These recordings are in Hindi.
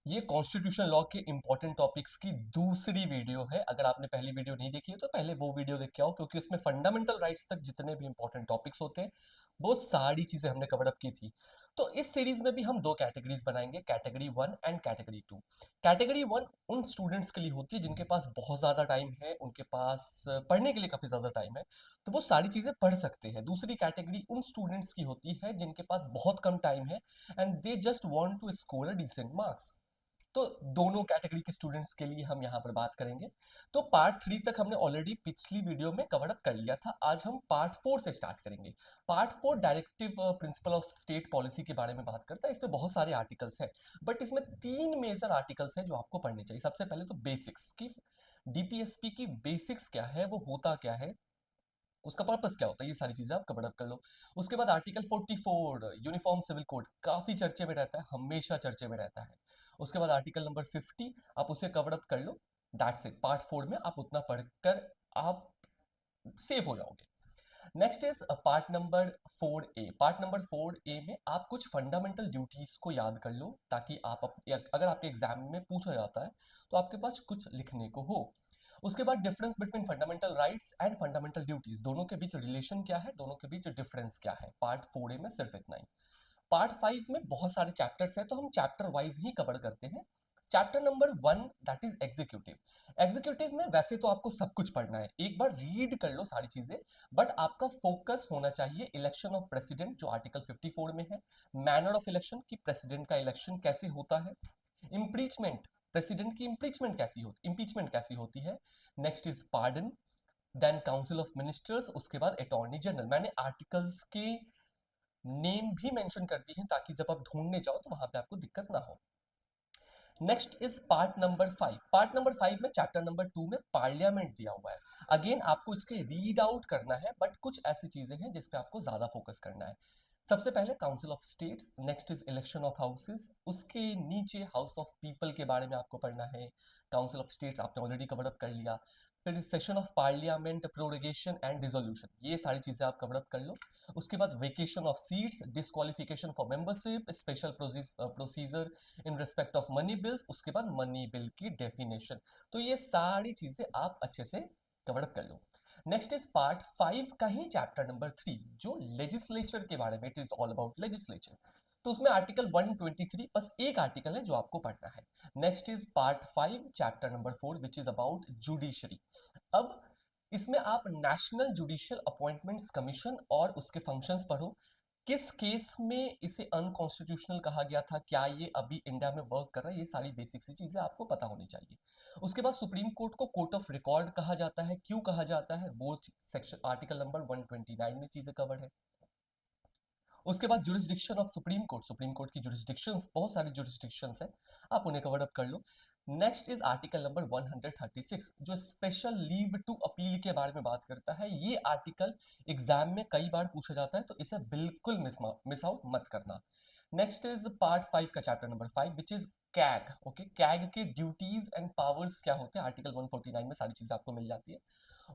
ये कॉन्स्टिट्यूशन लॉ के इंपॉर्टेंट टॉपिक्स की दूसरी वीडियो है। अगर आपने पहली वीडियो नहीं देखी है तो पहले वो वीडियो देख के आओ, क्योंकि उसमें फंडामेंटल राइट्स तक जितने भी इंपॉर्टेंट टॉपिक्स होते हैं वो सारी चीजें हमने कवर अप की थी। तो इस सीरीज में भी हम दो कैटेगरीज बनाएंगे, category one and category to. Category one उन स्टूडेंट्स के लिए होती है जिनके पास बहुत ज्यादा टाइम है, उनके पास पढ़ने के लिए काफी ज्यादा टाइम है, तो वो सारी चीजें पढ़ सकते हैं। दूसरी कैटेगरी उन स्टूडेंट्स की होती है जिनके पास बहुत कम टाइम है and they just want to score a decent marks. तो दोनों कैटेगरी के स्टूडेंट्स के लिए हम यहाँ पर बात करेंगे। तो पार्ट थ्री तक हमने ऑलरेडी पिछली वीडियो में कवर अप कर लिया था। आज हम पार्ट फोर से स्टार्ट करेंगे। Part four directive principle of state policy के बारे में बात करता है। इसमें बहुत सारे आर्टिकल्स हैं, बट इसमें तीन मेजर आर्टिकल्स हैं जो आपको पढ़ने चाहिए। सबसे पहले तो बेसिक्स की, डीपीएसपी की बेसिक्स क्या है, वो होता क्या है, उसका पर्पस क्या होता है, ये सारी चीजें आप कवर अप कर लो। उसके बाद आर्टिकल 44 यूनिफॉर्म सिविल कोड काफी चर्चे में रहता है, हमेशा चर्चे में रहता है। उसके बाद आर्टिकल नंबर 50 आप उसे कवर अप कर लो। दैट्स इट, पार्ट फोर में आप उतना पढ़कर आप सेफ हो जाओगे। Next is part number 4A। Part number 4A में आप कुछ फंडामेंटल ड्यूटीज को याद कर लो, ताकि अगर आपके एग्जाम में पूछा जाता है तो आपके पास कुछ लिखने को हो। उसके बाद difference between fundamental rights and fundamental duties, दोनों के बीच रिलेशन क्या है, दोनों के बीच डिफरेंस क्या है। पार्ट 4A में सिर्फ इतना ही। पार्ट 5 में बहुत सारे चैप्टर्स हैं, तो हम चैप्टर वाइज ही कवर करते हैं। Chapter number 1 that is executive. Executive में वैसे तो आपको सब कुछ पढ़ना है, एक बार रीड कर लो सारी चीजें, बट आपका फोकस होना चाहिए इलेक्शन ऑफ प्रेसिडेंट जो आर्टिकल 54 में है, मैनर ऑफ इलेक्शन की प्रेसिडेंट का इलेक्शन कैसे होता है, इम्पीचमेंट, प्रेसिडेंट की इम्पीचमेंट कैसी होती है। Next is pardon, then council of ministers, उसके बाद अटॉर्नी जनरल। मैंने आर्टिकल्स के नेम भी मेंशन कर दी है ताकि जब आप ढूंढने जाओ तो वहां पे आपको दिक्कत ना हो। Next is part number 5। Part number 5 में चैप्टर नंबर 2 में पार्लियामेंट दिया हुआ है। अगेन आपको इसके रीड आउट करना है, बट कुछ ऐसी चीजें हैं जिस पे आपको ज्यादा फोकस करना है। सबसे पहले council of states, next is election of houses, उसके नीचे हाउस ऑफ पीपल के बारे में आपको पढ़ना है। काउंसिल ऑफ स्टेट्स आपने ऑलरेडी कवर अप कर लिया। फिर session of parliament, prorogation and dissolution, ये सारी चीजें आप कवर अप कर लो। उसके बाद vacation of seats, disqualification for membership, special procedure in respect of money bills, उसके बाद मनी बिल की डेफिनेशन। तो ये सारी चीजें आप अच्छे से कवर अप कर लो। नेक्स्ट इज पार्ट 5 का ही चैप्टर नंबर 3 जो लेजिस्लेचर के बारे में, it is all about legislature. तो उसमें आर्टिकल 123 बस एक आर्टिकल है जो आपको पढ़ना है। Next is part 5 chapter number 4 which is about judiciary. अब इसमें आप नेशनल जुडिशियल अपॉइंटमेंट्स कमीशन और उसके फंक्शंस पढ़ो। किस केस में इसे अनकॉन्स्टिट्यूशनल कहा गया था, क्या ये अभी इंडिया में वर्क कर रहा है, ये सारी बेसिक सी चीजें आपको पता होनी चाहिए। उसके बाद सुप्रीम कोर्ट को कोर्ट ऑफ रिकॉर्ड कहा जाता है, क्यों कहा जाता है, वो सेक्शन आर्टिकल नंबर 129 में चीजें कवर्ड है। उसके बाद जुरिस्डिक्शन ऑफ सुप्रीम कोर्ट की जुरिस्डिक्शंस, बहुत सारी जुरिस्डिक्शंस हैं, आप उन्हें कवर अप कर लो। नेक्स्ट इज आर्टिकल नंबर 136 जो स्पेशल लीव टू अपील के बारे में बात करता है। ये आर्टिकल एग्जाम में कई बार पूछा जाता है, तो इसे बिल्कुल मिस आउट मत करना। नेक्स्ट इज पार्ट 5 का chapter number 5 which is CAG. Okay, CAG के ड्यूटीज एंड पावर्स क्या होते हैं, आर्टिकल 149 में सारी चीजें आपको मिल जाती है,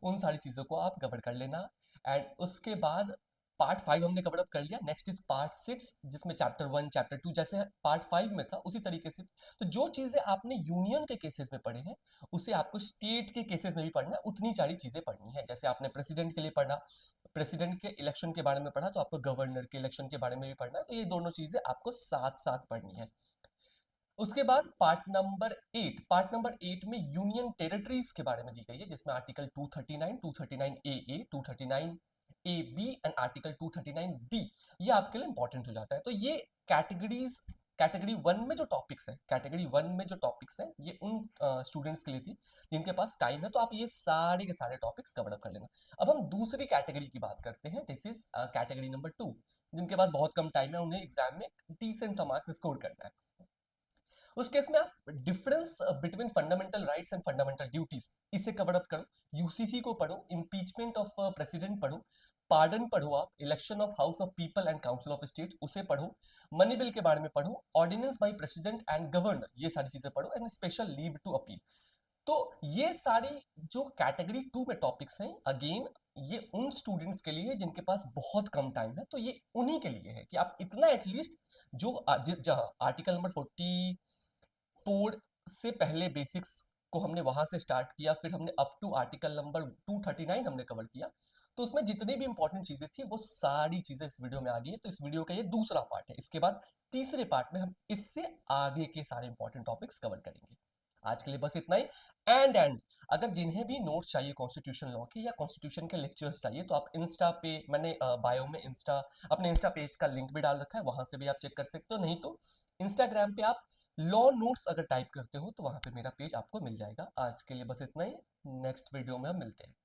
उन सारी चीजों को आप कवर कर लेना। एंड उसके बाद पार्ट 5 हमने कवर अप कर लिया। नेक्स्ट इज पार्ट 6 जिसमें चैप्टर 1 चैप्टर 2 जैसे पार्ट 5 में था उसी तरीके से, तो जो चीजें आपने यूनियन के केसेस में पढ़े हैं उसे आपको स्टेट के केसेस में भी पढ़ना है, उतनी सारी चीजें पढ़नी है। जैसे आपने प्रेसिडेंट के लिए पढ़ा, प्रेसिडेंट के इलेक्शन के बारे में पढ़ा, तो आपको गवर्नर के इलेक्शन के बारे में भी पढ़ना है, तो ये दोनों चीजें आपको साथ साथ पढ़नी है। उसके बाद पार्ट नंबर 8 में यूनियन टेरिटरीज के बारे में दी गई है, जिसमें article 239, 239A, 239AB and article 239B ये आपके लिए इंपॉर्टेंट हो जाता है। तो ये कैटेगरीज, कैटेगरी वन में जो टॉपिक्स हैं ये उन स्टूडेंट्स के लिए थी जिनके पास टाइम है, तो आप ये सारे के सारे टॉपिक्स कवर अप कर लेना। अब हम दूसरी कैटेगरी की बात करते हैं, दिस इज कैटेगरी नंबर 2, जिनके पास बहुत कम टाइम है, उन्हें एग्जाम में डिसेंट सा मार्क्स स्कोर करना है। उस केस में आप difference between fundamental rights and fundamental duties इसे कवर अप करो, यूसीसी को पढ़ो, इम्पीचमेंट ऑफ प्रेसिडेंट पढ़ो, पार्डन पढ़ो, आप election of house of people and council of state उसे पढ़ो, मनी बिल के बारे में पढ़ो, ordinance by president and governor ये सारी चीजें पढ़ो, and special leave to appeal. तो ये सारी जो कैटेगरी 2 में टॉपिक्स हैं, अगेन ये उन स्टूडेंट्स के लिए जिनके पास बहुत कम टाइम है, तो ये उन्हीं के लिए है कि आप इतना एटलीस्ट जो जहां आर्टिकल नंबर 44 4 से पहले बेसिक्स को हमने वहां से स्टार्ट किया, फिर हमने अप टू आर्टिकल नंबर 239 हमने कवर किया। तो उसमें जितनी भी इंपॉर्टेंट चीजें थी वो सारी चीजें इस वीडियो में आ गई है। तो इस वीडियो का ये दूसरा पार्ट है। इसके बाद तीसरे पार्ट में हम इससे आगे के सारे इंपॉर्टेंट टॉपिक्स कवर करेंगे। आज के लिए बस इतना ही। एंड अगर जिन्हें भी नोट्स चाहिए कॉन्स्टिट्यूशन लॉ के या कॉन्स्टिट्यूशन के लेक्चर्स चाहिए तो आप इंस्टा पे, मैंने बायो में अपने इंस्टा पेज का लिंक भी डाल रखा है, वहां से भी आप चेक कर सकते हो। नहीं तो इंस्टाग्राम पे आप लॉ नोट्स अगर टाइप करते हो तो वहां पे मेरा पेज आपको मिल जाएगा। आज के लिए बस इतना ही। नेक्स्ट वीडियो में हम मिलते हैं।